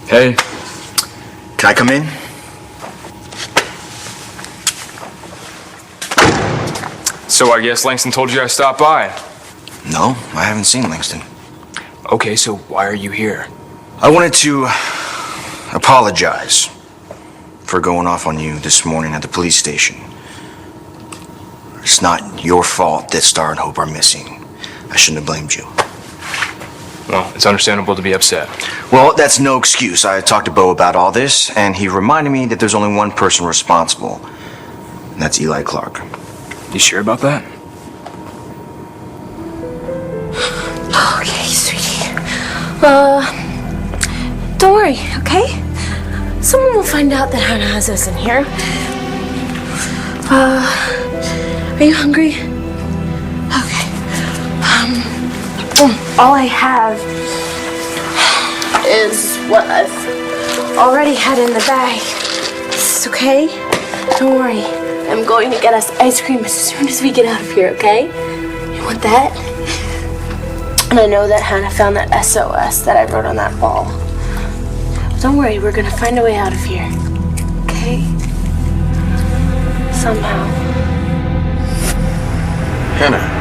Hey. Can I come in? So I guess Langston told you I stopped by. No, I haven't seen Langston. Okay, so why are you here? I wanted to apologize for going off on you this morning at the police station. It's not your fault that Starr and Hope are missing. I shouldn't have blamed you. Well, it's understandable to be upset. Well, that's no excuse. I talked to Bo about all this, and he reminded me that there's only one person responsible, and that's Eli Clark. You sure about that? Okay, sweetie. Don't worry, okay? Someone will find out that Hannah has us in here. Are you hungry? Okay. All I have is what I've already had in the bag. It's okay? Don't worry. I'm going to get us ice cream as soon as we get out of here, okay? You want that? And I know that Hannah found that SOS that I wrote on that wall. Don't worry, we're gonna find a way out of here. Okay? Somehow. Hannah,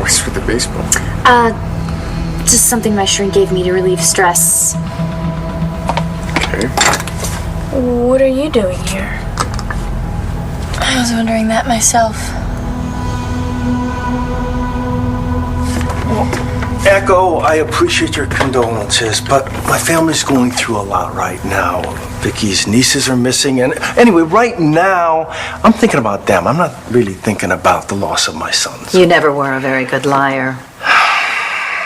what's with the baseball? Just something my shrink gave me to relieve stress. Okay. What are you doing here? I was wondering that myself. Echo, I appreciate your condolences, but my family's going through a lot right now. Vicky's nieces are missing, and anyway, right now, I'm thinking about them. I'm not really thinking about the loss of my sons. You never were a very good liar.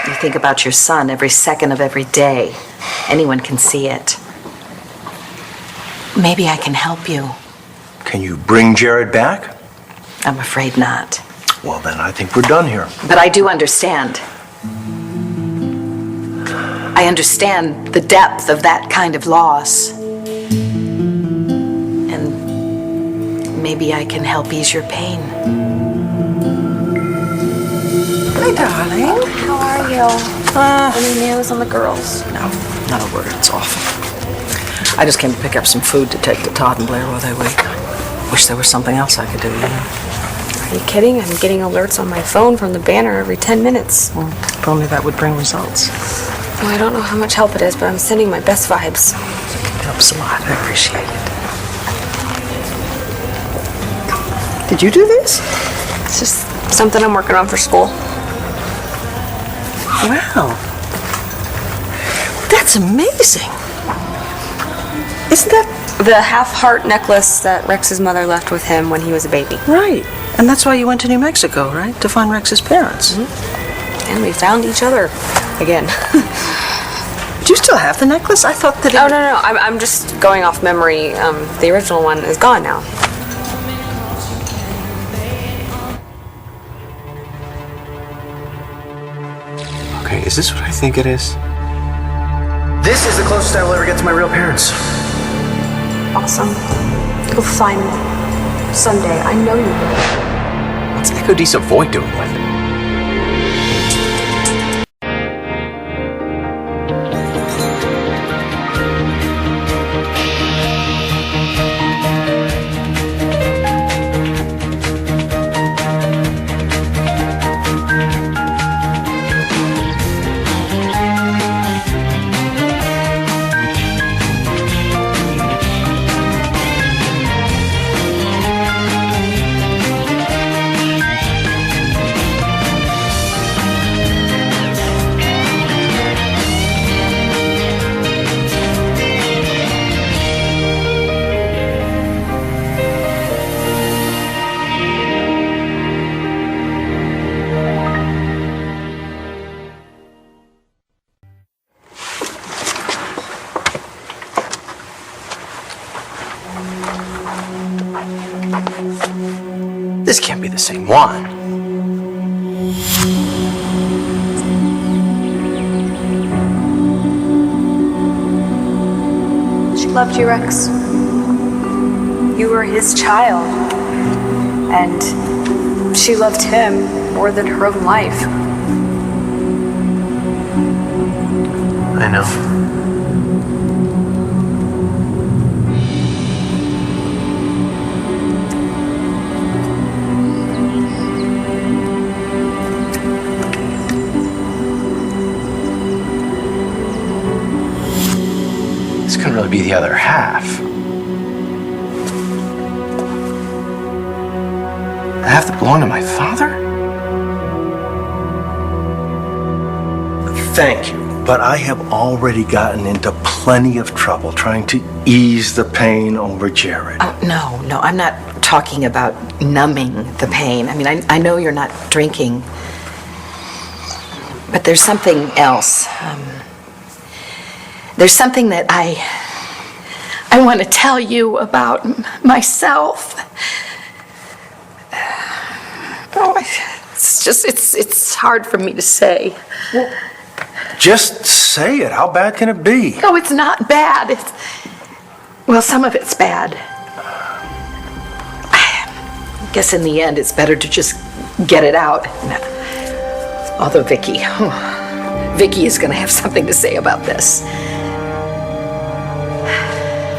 You think about your son every second of every day. Anyone can see it. Maybe I can help you. Can you bring Jared back? I'm afraid not. Well, then I think we're done here. But I do understand. I understand the depth of that kind of loss. And maybe I can help ease your pain. Hi, darling. How are you? Any news on the girls? No, not a word. It's awful. I just came to pick up some food to take to Todd and Blair while they wake. Wish there was something else I could do, you know? Are you kidding? I'm getting alerts on my phone from the banner every 10 minutes. Well, if only that would bring results. Well, I don't know how much help it is, but I'm sending my best vibes. It helps a lot. I appreciate it. Did you do this? It's just something I'm working on for school. Wow. That's amazing. Isn't that... The half-heart necklace that Rex's mother left with him when he was a baby. Right. And that's why you went to New Mexico, right? To find Rex's parents. Mm-hmm. And we found each other again. Do you still have the necklace? I thought that it... Oh, no. I'm just going off memory. The original one is gone now. Okay, is this what I think it is? This is the closest I will ever get to my real parents. Awesome. You'll find them someday. I know you will. What's Echo D Savoy doing with it? This can't be the same one. She loved you, Rex. You were his child. And she loved him more than her own life. I know. be the other half. The half that belonged to my father? Thank you, but I have already gotten into plenty of trouble trying to ease the pain over Jared. Oh, no, I'm not talking about numbing the pain. I mean, I know you're not drinking, but there's something else. There's something that I want to tell you about myself. Oh, it's hard for me to say. Well, just say it. How bad can it be? No, it's not bad. Well, some of it's bad. I guess in the end, it's better to just get it out. Although Vicky is going to have something to say about this.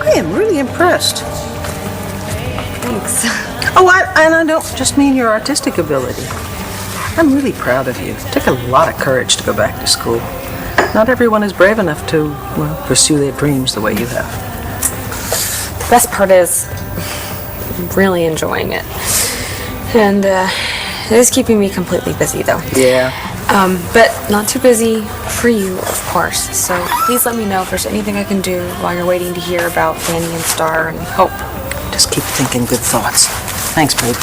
I am really impressed. Thanks. Oh, and I don't just mean your artistic ability. I'm really proud of you. It took a lot of courage to go back to school. Not everyone is brave enough to, well, pursue their dreams the way you have. The best part is I'm really enjoying it. And it is keeping me completely busy, though. Yeah. But not too busy for you, of course. So please let me know if there's anything I can do while you're waiting to hear about Danny and Starr and Hope. Just keep thinking good thoughts. Thanks, babe.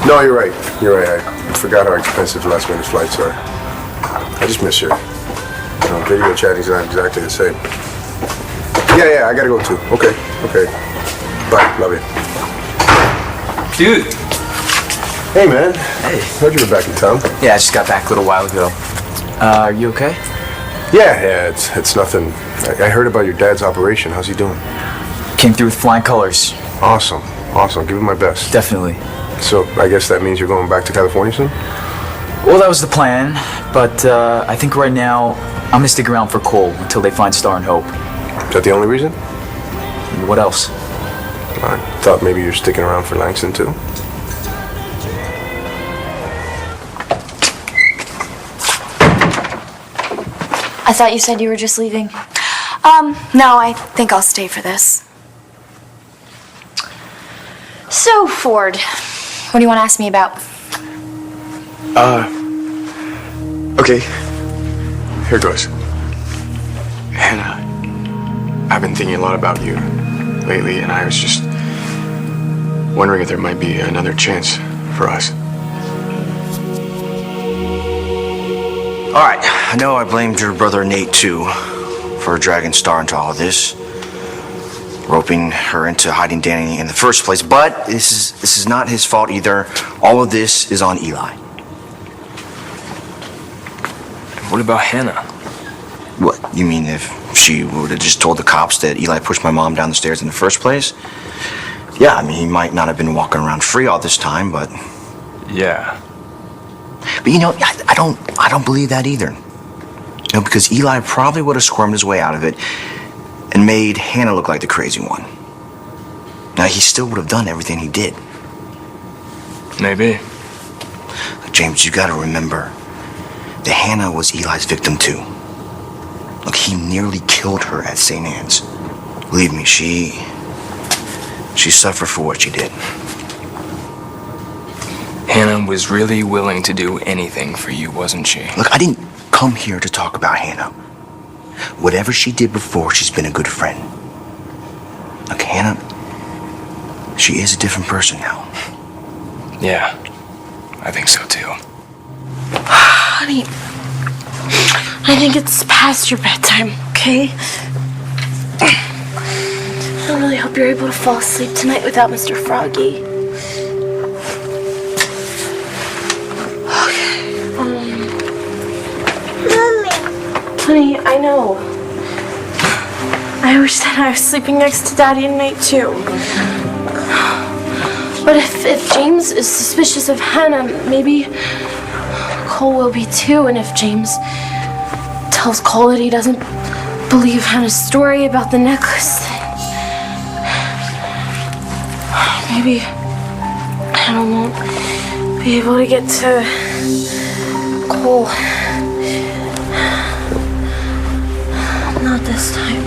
No, you're right. You're right. I forgot how expensive last-minute flights are. I just miss you. Video chatting's not exactly the same. Yeah, I gotta go too. Okay. Bye. Love you. Dude. Hey, man. Hey. Heard you were back in town. Yeah, I just got back a little while ago. Are you okay? Yeah, it's nothing. I heard about your dad's operation. How's he doing? Came through with flying colors. Awesome. Give him my best. Definitely. So, I guess that means you're going back to California soon? Well, that was the plan, but I think right now I'm gonna stick around for Cole until they find Starr and Hope. Is that the only reason? What else? I thought maybe you're sticking around for Langston too. I thought you said you were just leaving. No, I think I'll stay for this. So, Ford, what do you want to ask me about? Okay. Here goes. Hannah, I've been thinking a lot about you lately, and I was just wondering if there might be another chance for us. All right, I know I blamed your brother Nate too for dragging Starr into all of this, roping her into hiding Danny in the first place, but this is not his fault either. All of this is on Eli. What about Hannah? What, you mean if she would have just told the cops that Eli pushed my mom down the stairs in the first place? Yeah, I mean, he might not have been walking around free all this time, but... Yeah. But you know, I don't believe that either. You know, because Eli probably would have squirmed his way out of it and made Hannah look like the crazy one. Now, he still would have done everything he did. Maybe. Look, James, you gotta remember that Hannah was Eli's victim too. Look, he nearly killed her at St. Anne's. Believe me, she suffered for what she did. Hannah was really willing to do anything for you, wasn't she? Look, I didn't come here to talk about Hannah. Whatever she did before, she's been a good friend. Look, Hannah, she is a different person now. Yeah, I think so too. Honey, I think it's past your bedtime, okay? I really hope you're able to fall asleep tonight without Mr. Froggy. Honey, I know. I wish that I was sleeping next to Daddy and Nate too. But if James is suspicious of Hannah, maybe Cole will be too. And if James tells Cole that he doesn't believe Hannah's story about the necklace, then maybe Hannah won't be able to get to Cole. Not this time.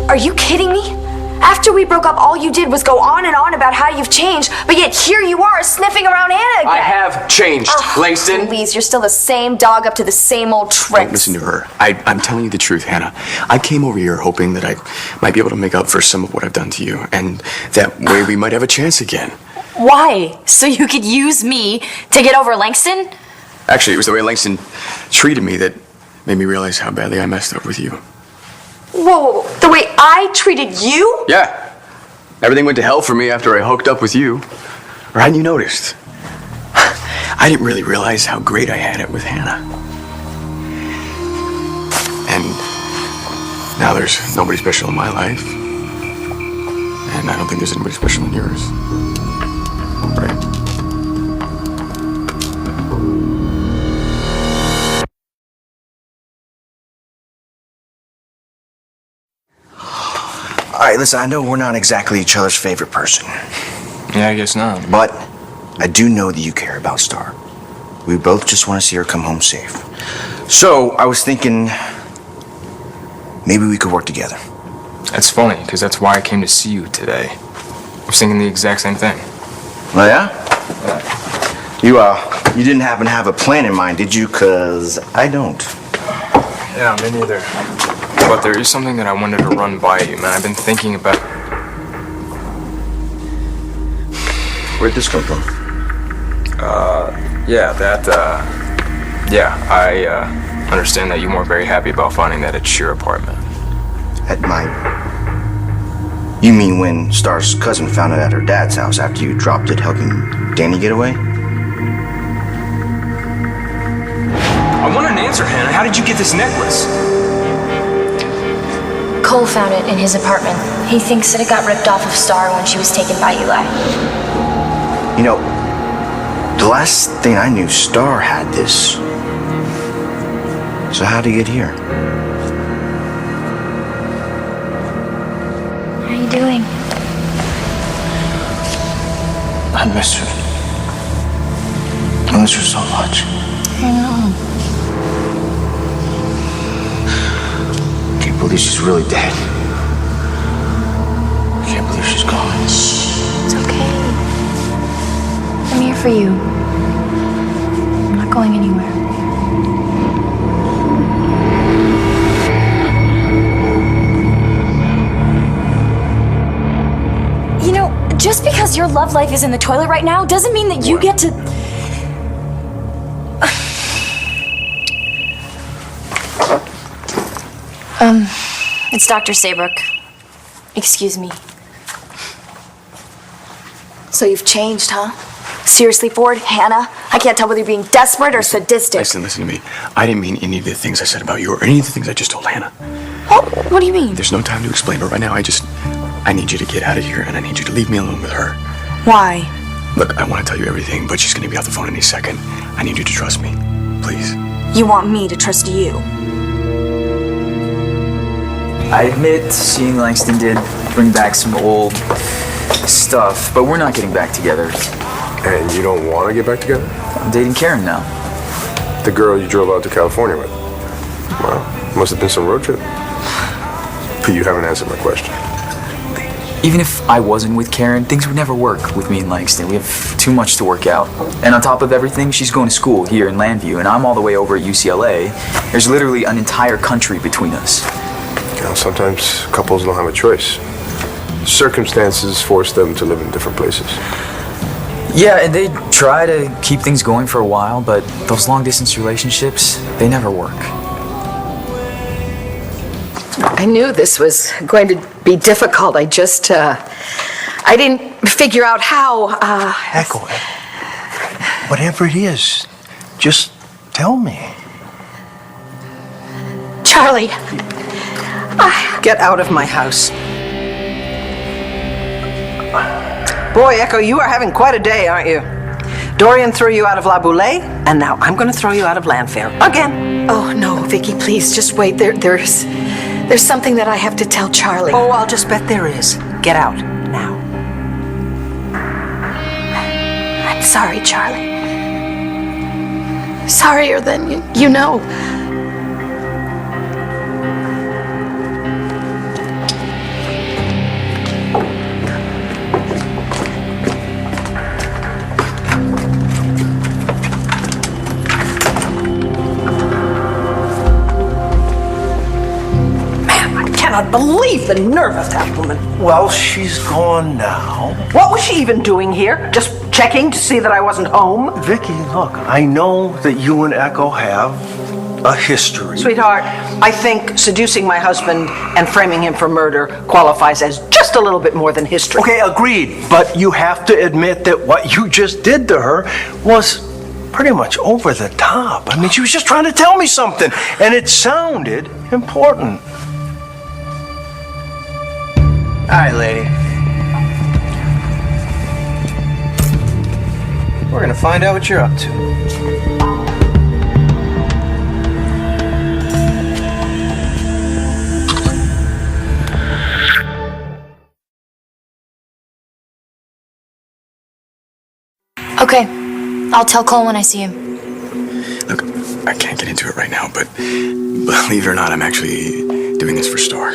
Are you kidding me? After we broke up, all you did was go on and on about how you've changed, but yet here you are sniffing around Hannah again. I have changed, Langston. Please, you're still the same dog up to the same old tricks. Don't listen to her. I'm telling you the truth, Hannah. I came over here hoping that I might be able to make up for some of what I've done to you, and that way we might have a chance again. Why? So you could use me to get over Langston? Actually, it was the way Langston treated me that made me realize how badly I messed up with you. Whoa, the way I treated you? Yeah. Everything went to hell for me after I hooked up with you. Or hadn't you noticed? I didn't really realize how great I had it with Hannah. And now there's nobody special in my life. And I don't think there's anybody special in yours. Right? All right, listen, I know we're not exactly each other's favorite person, Yeah, I guess not. but I do know that you care about Starr. We both just want to see her come home safe. So I was thinking maybe we could work together. That's funny, because that's why I came to see you today. I was thinking the exact same thing. Oh, yeah? You didn't happen to have a plan in mind, did you? 'Cause I don't. Yeah, me neither. But there is something that I wanted to run by you, man. I've been thinking about... Where'd this come from? I understand that you weren't very happy about finding that at your apartment. At my... You mean when Starr's cousin found it at her dad's house after you dropped it helping Danny get away? I want an answer, Hannah. How did you get this necklace? Cole found it in his apartment. He thinks that it got ripped off of Starr when she was taken by Eli. You know, the last thing I knew, Starr had this. So how'd he get here? How are you doing? I miss her. I miss her so much. I know. Can't believe she's really dead. Can't believe she's gone. It's okay. I'm here for you. I'm not going anywhere. You know, just because your love life is in the toilet right now doesn't mean that you get to... It's Dr. Saybrook. Excuse me. So you've changed, huh? Seriously, Ford? Hannah? I can't tell whether you're being desperate or sadistic. Listen to me. I didn't mean any of the things I said about you or any of the things I just told Hannah. What do you mean? There's no time to explain, but right now I need you to get out of here and I need you to leave me alone with her. Why? Look, I want to tell you everything, but she's going to be off the phone any second. I need you to trust me. Please. You want me to trust you? I admit seeing Langston did bring back some old stuff, but we're not getting back together. And you don't want to get back together? I'm dating Karen now. The girl you drove out to California with? Wow, must have been some road trip. But you haven't answered my question. Even if I wasn't with Karen, things would never work with me and Langston. We have too much to work out. And on top of everything, she's going to school here in Landview, and I'm all the way over at UCLA. There's literally an entire country between us. You know, sometimes couples don't have a choice. Circumstances force them to live in different places. Yeah, and they try to keep things going for a while, but those long-distance relationships, they never work. I knew this was going to be difficult. I didn't figure out how. Echo, whatever it is, just tell me. Charlie, get out of my house. Boy, Echo, you are having quite a day, aren't you? Dorian threw you out of La Boule, and now I'm going to throw you out of Landfair. Again. Oh, no, Vicky, please, just wait. There's something that I have to tell Charlie. Oh, I'll just bet there is. Get out, now. I'm sorry, Charlie. Sorrier than you know. believe the nerve of that woman. Well, she's gone now. What was she even doing here? Just checking to see that I wasn't home? Vicky, look, I know that you and Echo have a history. Sweetheart, I think seducing my husband and framing him for murder qualifies as just a little bit more than history. Okay, agreed. But you have to admit that what you just did to her was pretty much over the top. I mean, she was just trying to tell me something, and it sounded important. All right, lady. We're gonna find out what you're up to. Okay, I'll tell Cole when I see him. Look, I can't get into it right now, but believe it or not, I'm actually doing this for Starr.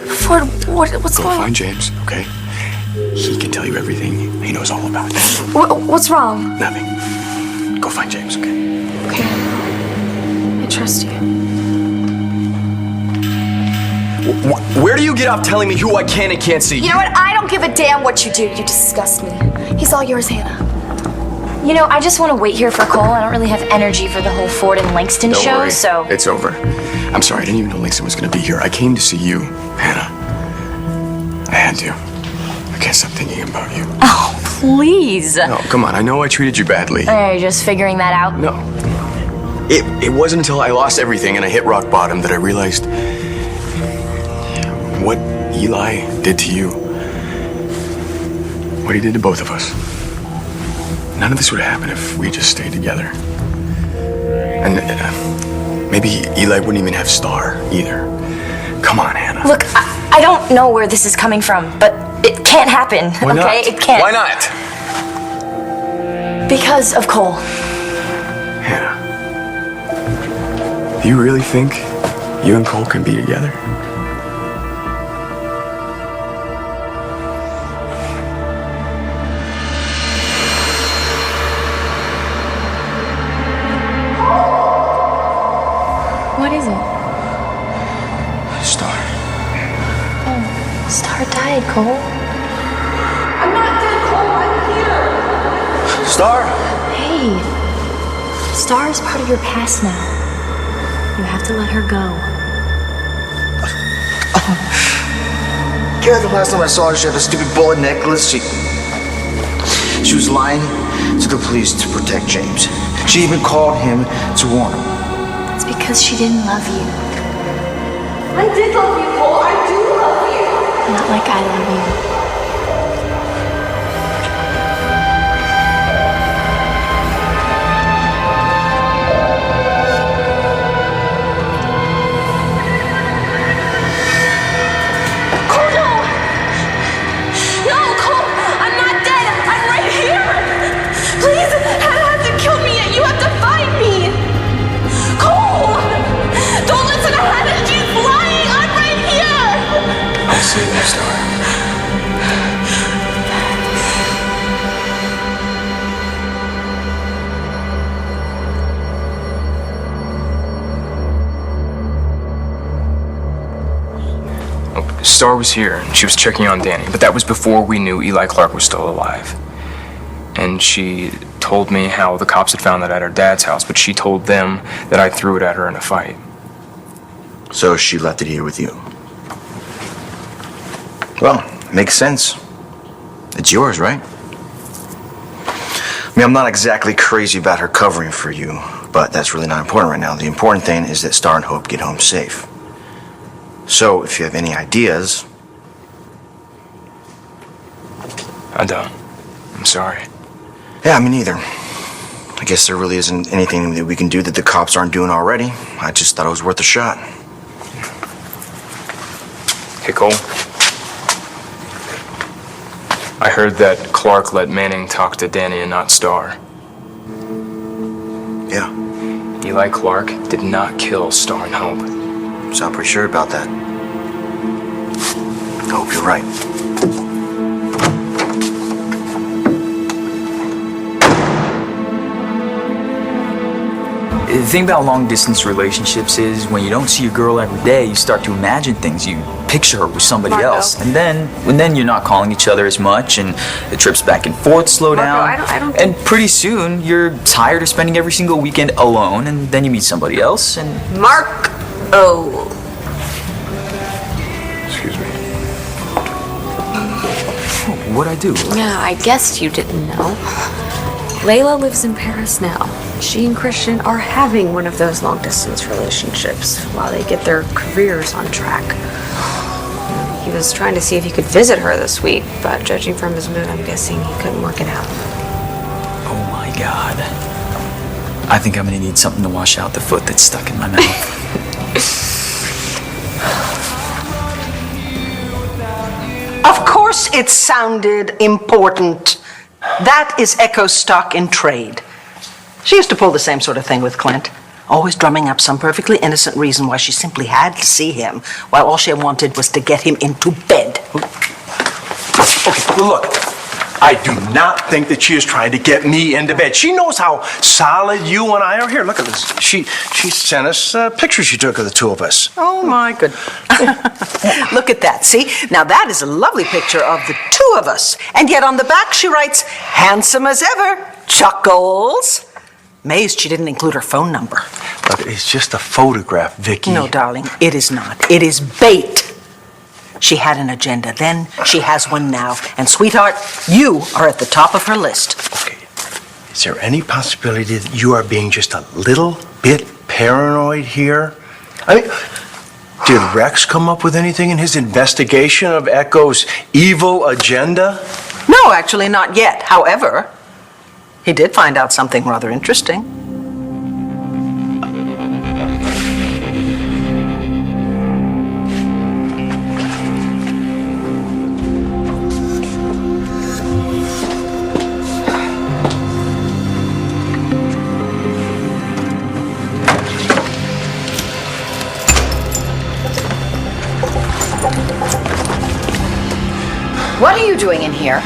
For what? What's Go going on? find James, okay? He can tell you everything he knows all about you. What's wrong? Nothing. Go find James, okay? Okay. I trust you. Where do you get off telling me who I can and can't see? You know what? I don't give a damn what you do. You disgust me. He's all yours, Hannah. You know, I just want to wait here for Cole. I don't really have energy for the whole Ford and Langston Don't show, worry. so... It's over. I'm sorry, I didn't even know Langston was going to be here. I came to see you, Hannah. I had to. I can't stop thinking about you. Oh, please. No, come on. I know I treated you badly. Are you just figuring that out? No. It wasn't until I lost everything and I hit rock bottom that I realized what Eli did to you. What he did to both of us. None of this would have happened if we just stayed together. And maybe Eli wouldn't even have Starr either. Come on, Hannah. Look, I don't know where this is coming from, but it can't happen, Why not? okay? It can't. Why not? Because of Cole. Hannah. Do you really think you and Cole can be together? What is it? Starr. Oh, Starr died, Cole. I'm not dead, Cole. I'm here. Starr? Hey, Starr is part of your past now. You have to let her go. Kara, the last time I saw her, she had a stupid bullet necklace. She was lying to the police to protect James. She even called him to warn him. It's because she didn't love you. I did love you, Cole. I do love you. Not like I love you. Save you, Starr. Starr was here, and she was checking on Danny, but that was before we knew Eli Clark was still alive. And she told me how the cops had found that at her dad's house, but she told them that I threw it at her in a fight. So she left it here with you. Well, makes sense. It's yours, right? I mean, I'm not exactly crazy about her covering for you, but that's really not important right now. The important thing is that Starr and Hope get home safe. So, if you have any ideas... I don't. I'm sorry. Yeah, me neither. I guess there really isn't anything that we can do that the cops aren't doing already. I just thought it was worth a shot. Hey, Cole. I heard that Clark let Manning talk to Danny and not Starr. Yeah. Eli Clark did not kill Starr and Hope. So I'm pretty sure about that. I hope you're right. The thing about long-distance relationships is when you don't see your girl every day, you start to imagine things you picture her with somebody Marco. else. And then you're not calling each other as much, and the trips back and forth slow Marco, down. I don't and pretty soon you're tired of spending every single weekend alone, and then you meet somebody else, and Mark. Oh. Excuse me. what'd I do? Yeah, I guess you didn't know. Layla lives in Paris now. She and Christian are having one of those long-distance relationships while they get their careers on track. He was trying to see if he could visit her this week, but judging from his mood, I'm guessing he couldn't work it out. Oh my God. I think I'm gonna need something to wash out the foot that's stuck in my mouth. Of course it sounded important. That is Echo's stock in trade. She used to pull the same sort of thing with Clint, always drumming up some perfectly innocent reason why she simply had to see him, while all she wanted was to get him into bed. Okay, well, look, I do not think that she is trying to get me into bed. She knows how solid you and I are. Here, look at this. She sent us pictures she took of the two of us. Oh, my goodness. Look at that. See? Now, that is a lovely picture of the two of us. And yet on the back, she writes, handsome as ever, Chuckles. Amazed she didn't include her phone number. Look, it's just a photograph, Vicky. No, darling, it is not. It is bait. She had an agenda then, she has one now. And, sweetheart, you are at the top of her list. Okay. Is there any possibility that you are being just a little bit paranoid here? I mean, did Rex come up with anything in his investigation of Echo's evil agenda? No, actually, not yet. However, he did find out something rather interesting. What are you doing in here?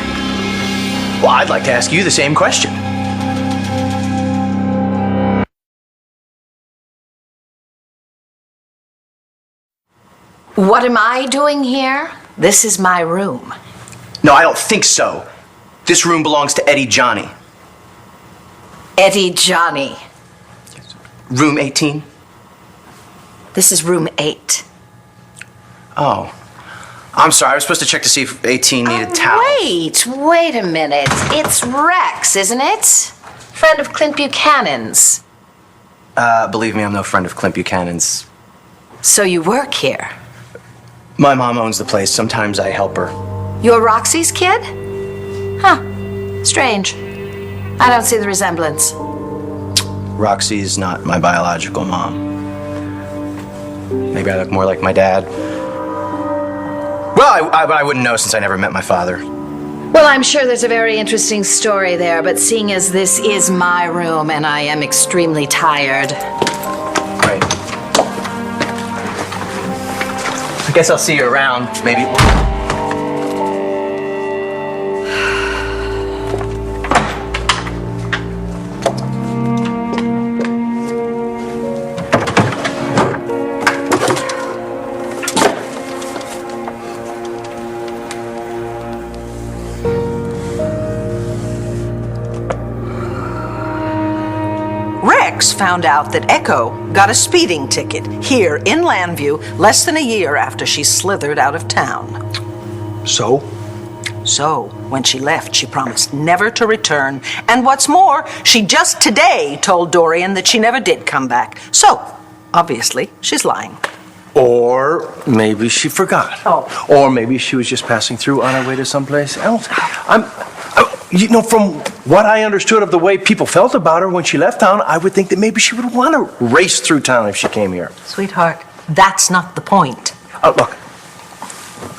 Well, I'd like to ask you the same question. What am I doing here? This is my room. No, I don't think so. This room belongs to Eddie Johnny. Eddie Johnny. Room 18? This is room 8. Oh. I'm sorry, I was supposed to check to see if 18 needed towels. Wait a minute. It's Rex, isn't it? Friend of Clint Buchanan's. Believe me, I'm no friend of Clint Buchanan's. So you work here? My mom owns the place. Sometimes I help her. You're Roxy's kid? Huh. Strange. I don't see the resemblance. Roxy's not my biological mom. Maybe I look more like my dad. Well, I wouldn't know since I never met my father. Well, I'm sure there's a very interesting story there, but seeing as this is my room and I am extremely tired. Right. I guess I'll see you around, maybe. Found out that Echo got a speeding ticket here in Landview less than a year after she slithered out of town. So? So, when she left, she promised never to return. And what's more, she just today told Dorian that she never did come back. So, obviously, she's lying. Or maybe she forgot. Oh. Or maybe she was just passing through on her way to someplace else. You know, from what I understood of the way people felt about her when she left town, I would think that maybe she would want to race through town if she came here. Sweetheart, that's not the point. Look,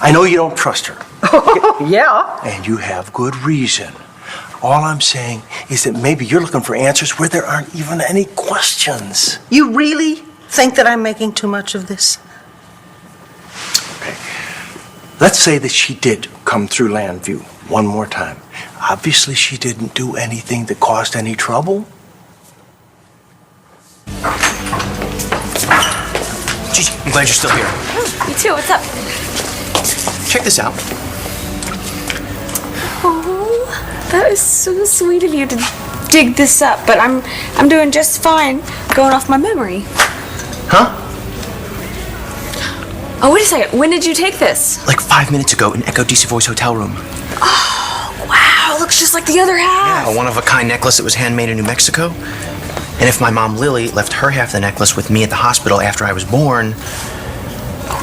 I know you don't trust her. Yeah. And you have good reason. All I'm saying is that maybe you're looking for answers where there aren't even any questions. You really think that I'm making too much of this? Okay. Let's say that she did come through Landview one more time. Obviously, she didn't do anything that caused any trouble. Geez, I'm glad you're still here. too. What's up? Check this out. Oh, that is so sweet of you to dig this up, but I'm doing just fine going off my memory. Huh? Oh, wait a second. When did you take this? Like 5 minutes ago in Echo DC Voice hotel room. Oh, wow. It looks just like the other half. Yeah, a one-of-a-kind necklace that was handmade in New Mexico. And if my mom Lily left her half of the necklace with me at the hospital after I was born...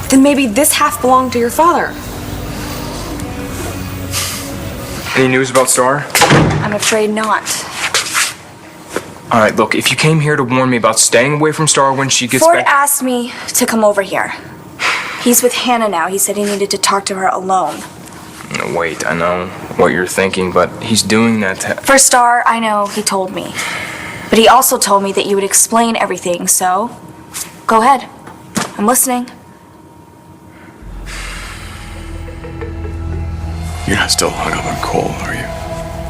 Then maybe this half belonged to your father. Any news about Starr? I'm afraid not. All right, look, if you came here to warn me about staying away from Starr when she gets Ford back... asked me to come over here. He's with Hannah now. He said he needed to talk to her alone. No, wait, I know what you're thinking, but he's doing that to... For Starr, I know he told me. But he also told me that you would explain everything, so go ahead. I'm listening. You're not still hung up on Cole, are you?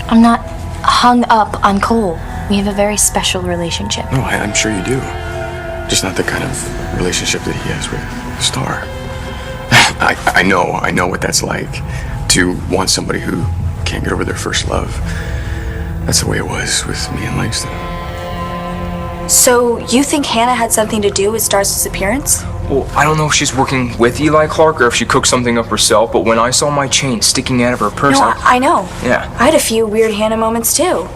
I'm not hung up on Cole. We have a very special relationship. No, I'm sure you do. Just not the kind of relationship that he has with Starr. I know what that's like, to want somebody who can't get over their first love. That's the way it was with me and Langston. So you think Hannah had something to do with Starr's disappearance? Well, I don't know if she's working with Eli Clark or if she cooked something up herself, but when I saw my chain sticking out of her purse... No, I know. Yeah. I had a few weird Hannah moments too.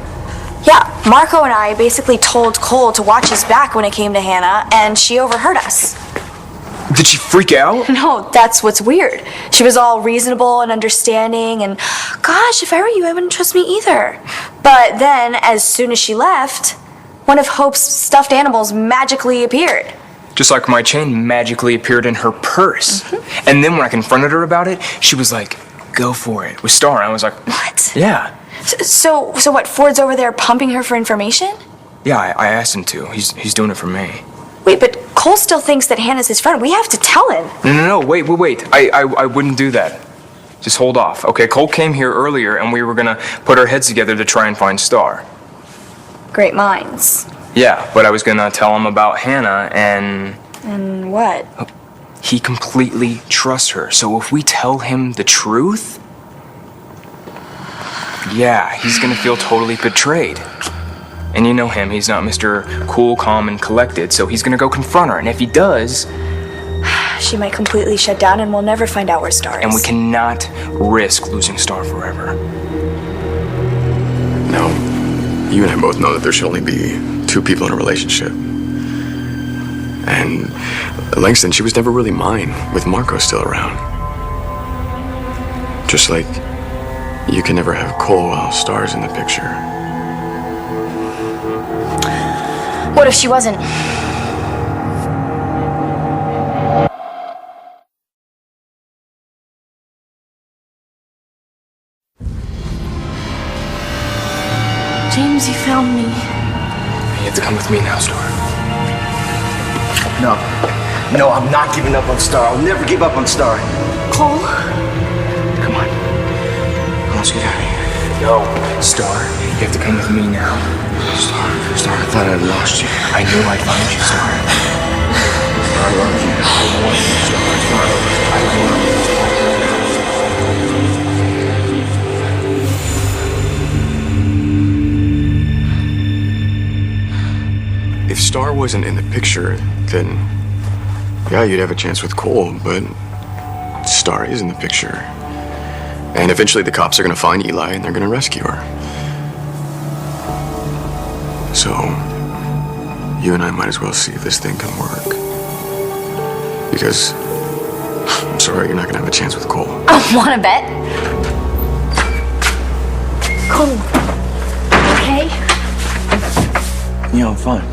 Yeah, Marco and I basically told Cole to watch his back when it came to Hannah, and she overheard us. Did she freak out? No, that's what's weird. She was all reasonable and understanding, and gosh, if I were you, I wouldn't trust me either. But then, as soon as she left, one of Hope's stuffed animals magically appeared. Just like my chain magically appeared in her purse. Mm-hmm. And then when I confronted her about it, she was like, go for it. With Starr, I was like... What? Yeah. So what, Ford's over there pumping her for information? Yeah, I asked him to. He's doing it for me. Wait, but Cole still thinks that Hannah's his friend. We have to tell him. No, wait. I wouldn't do that. Just hold off. Okay, Cole came here earlier and we were gonna put our heads together to try and find Starr. Great minds. Yeah, but I was gonna tell him about Hannah and... And what? He completely trusts her, so if we tell him the truth... Yeah, he's gonna feel totally betrayed. And you know him, he's not Mr. Cool, Calm, and Collected, so he's gonna go confront her, and if he does... She might completely shut down and we'll never find out where Starr is. And we cannot risk losing Starr forever. No, you and I both know that there should only be two people in a relationship. And Langston, she was never really mine, with Marco still around. Just like you can never have Cole while Starr's in the picture. What if she wasn't? James, you found me. You have to come with me now, Starr. No, I'm not giving up on Starr. I'll never give up on Starr. Cole? Come on. Let's get out of here. No, Starr, you have to come with me now. Starr, I thought I'd lost you. I knew I'd find you, Starr. I love you. I want you, Starr. I want you. If Starr wasn't in the picture, then yeah, you'd have a chance with Cole, but Starr is in the picture. And eventually the cops are gonna find Eli and they're gonna rescue her. So, you and I might as well see if this thing can work. Because, I'm sorry, you're not gonna have a chance with Cole. Wanna bet? Cole. Okay? Yeah, I'm fine.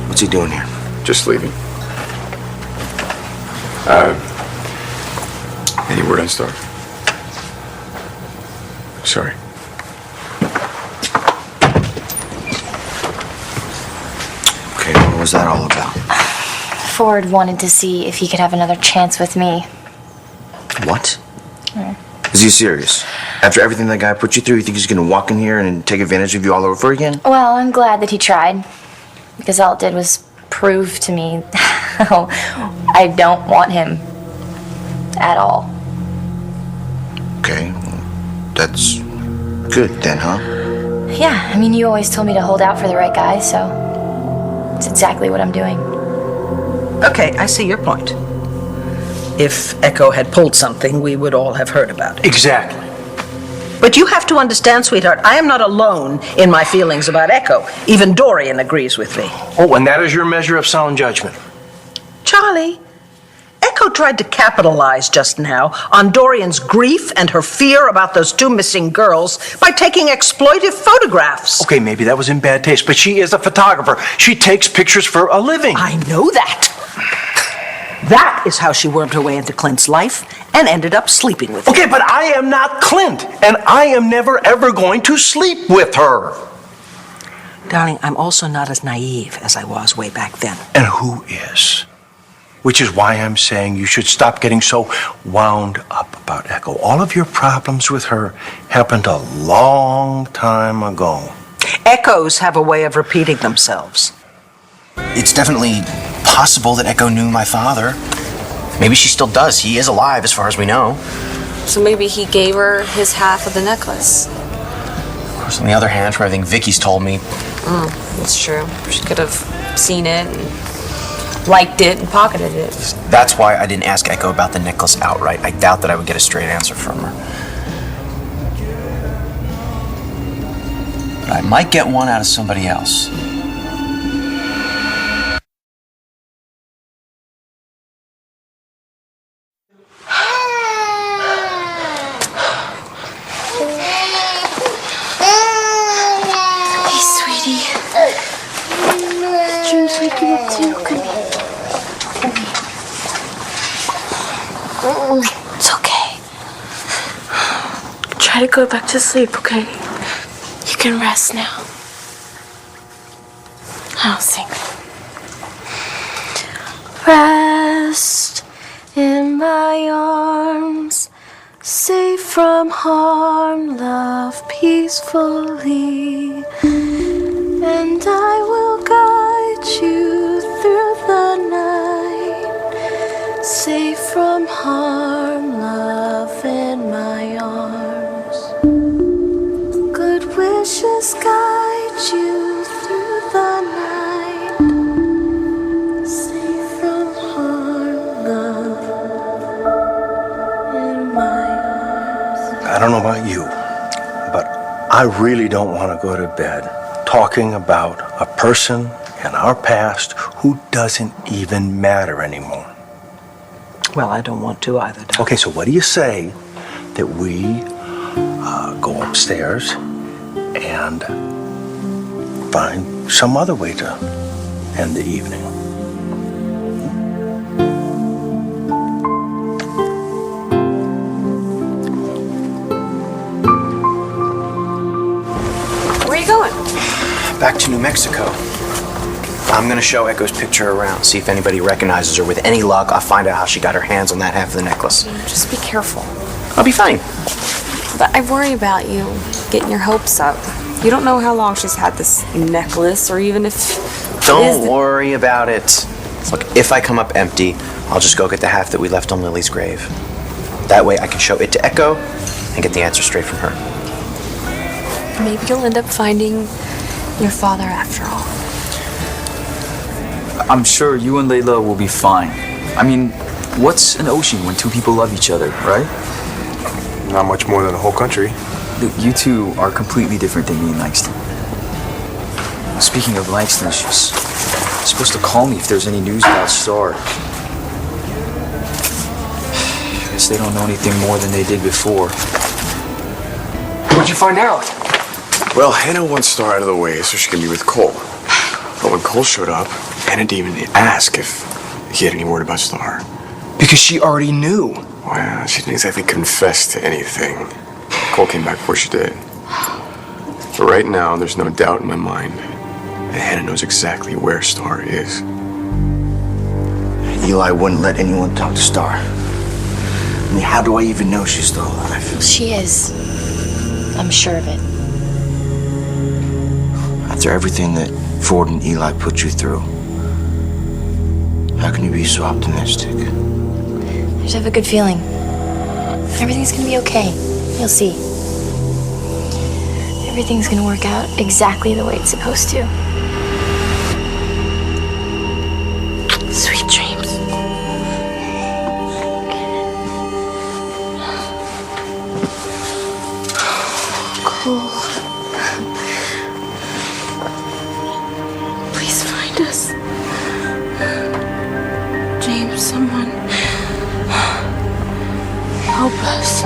What's he doing here? Just leaving. Any word on Starr? Sorry. Okay, what was that all about? Ford wanted to see if he could have another chance with me. What? Is he serious? After everything that guy put you through, you think he's gonna walk in here and take advantage of you all over again? Well, I'm glad that he tried, because all it did was prove to me how I don't want him at all. Okay, that's good then, huh? Yeah, I mean, you always told me to hold out for the right guy, so it's exactly what I'm doing. Okay, I see your point. If Echo had pulled something, we would all have heard about it. Exactly. But you have to understand, sweetheart, I am not alone in my feelings about Echo. Even Dorian agrees with me. Oh, and that is your measure of sound judgment. Charlie, Echo tried to capitalize just now on Dorian's grief and her fear about those 2 missing girls by taking exploitive photographs. Okay, maybe that was in bad taste, but she is a photographer. She takes pictures for a living. I know that. That is how she wormed her way into Clint's life and ended up sleeping with him. Okay, but I am not Clint, and I am never ever going to sleep with her. Darling, I'm also not as naive as I was way back then. And who is? Which is why I'm saying you should stop getting so wound up about Echo. All of your problems with her happened a long time ago. Echoes have a way of repeating themselves. It's definitely possible that Echo knew my father. Maybe she still does. He is alive as far as we know. So maybe he gave her his half of the necklace. Of course, on the other hand, from everything Vicky's told me... That's true. She could have seen it and liked it and pocketed it. That's why I didn't ask Echo about the necklace outright. I doubt that I would get a straight answer from her. But I might get one out of somebody else. It's okay. Try to go back to sleep, okay? You can rest now. I'll sing. Rest in my arms, safe from harm, love peacefully, and I will guide you through the night, safe from harm, love in my arms. Good wishes guide you through the night, safe from harm, love in my arms. I don't know about you, but I really don't want to go to bed talking about a person in our past who doesn't even matter anymore. Well, I don't want to either, Doc. Okay, so what do you say that we go upstairs and find some other way to end the evening? Where are you going? Back to New Mexico. I'm gonna show Echo's picture around, see if anybody recognizes her. With any luck, I'll find out how she got her hands on that half of the necklace. Just be careful. I'll be fine. But I worry about you getting your hopes up. You don't know how long she's had this necklace, or even if... Don't worry about it. Look, if I come up empty, I'll just go get the half that we left on Lily's grave. That way I can show it to Echo and get the answer straight from her. Maybe you'll end up finding your father after all. I'm sure you and Layla will be fine. I mean, what's an ocean when two people love each other, right? Not much more than a whole country. Look, you two are completely different than me and Langston. Speaking of Langston, she's supposed to call me if there's any news about Starr. I guess they don't know anything more than they did before. What'd you find out? Well, Hannah wants Starr out of the way so she can be with Cole. But when Cole showed up, Hannah didn't even ask if he had any word about Starr. Because she already knew. Well, she didn't exactly confess to anything. Cole came back before she did. But right now, there's no doubt in my mind that Hannah knows exactly where Starr is. Eli wouldn't let anyone talk to Starr. I mean, how do I even know she's still alive? She is. I'm sure of it. After everything that Ford and Eli put you through, how can you be so optimistic? just have a good feeling. Everything's gonna be okay. You'll see. Everything's gonna work out exactly the way it's supposed to. Sweet dreams. Cool. Please find us. James, someone. Help us.